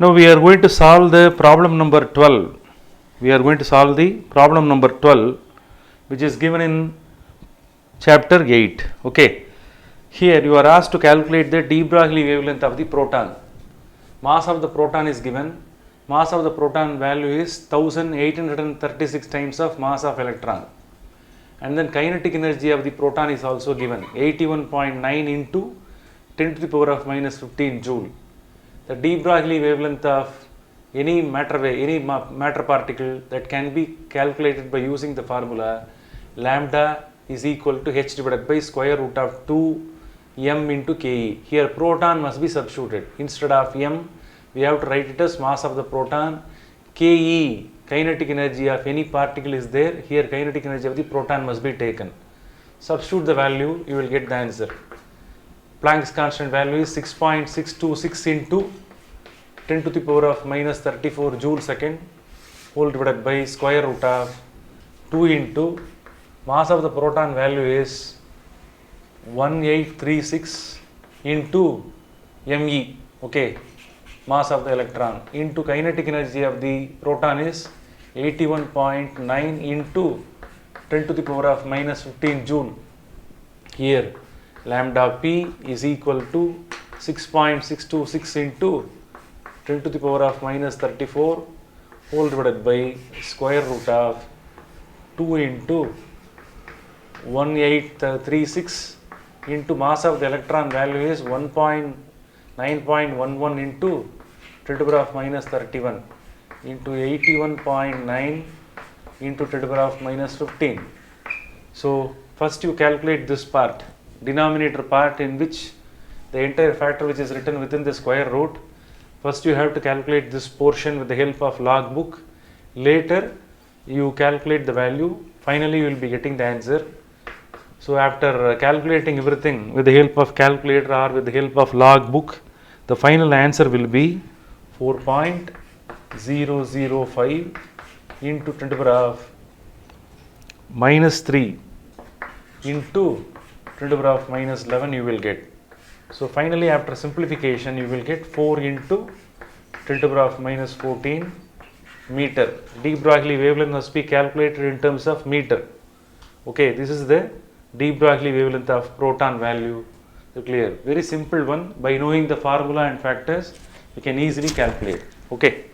Now we are going to solve the problem number 12. We are going to solve the problem number 12, which is given in chapter 8. Okay. Here you are asked to calculate the de Broglie wavelength of the proton. Mass of the proton is given. Mass of the proton value is 1836 times of mass of electron. And then kinetic energy of the proton is also given, 81.9 into 10 to the power of minus 15 joule. The de Broglie wavelength of any matter particle that can be calculated by using the formula lambda is equal to h divided by square root of 2 m into Ke. Here proton must be substituted. Instead of m, we have to write it as mass of the proton. Ke, kinetic energy of any particle is there. Here kinetic energy of the proton must be taken. Substitute the value, you will get the answer. Planck's constant value is 6.626 into 10 to the power of minus 34 joule second whole divided by square root of 2 into mass of the proton value is 1836 into me, okay, mass of the electron, into kinetic energy of the proton is 81.9 into 10 to the power of minus 15 joule. Here lambda p is equal to 6.626 into 10 to the power of minus 34 whole divided by square root of 2 into 1836 into mass of the electron value is 9.11 into 10 to the power of minus 31 into 81.9 into 10 to the power of minus 15. So first you calculate this part, denominator part, in which the entire factor which is written within the square root. First you have to calculate this portion with the help of log book. Later you calculate the value. Finally you will be getting the answer. So after calculating everything with the help of calculator or with the help of log book, the final answer will be 4.005 into 10 to the power of minus 3 into 10 to the power of minus 11 you will get. So finally after simplification you will get 4 into 10 to the power of minus 14 meter. De Broglie wavelength must be calculated in terms of meter. Okay, this is the de Broglie wavelength of proton value. So clear, very simple one. By knowing the formula and factors we can easily calculate. Okay.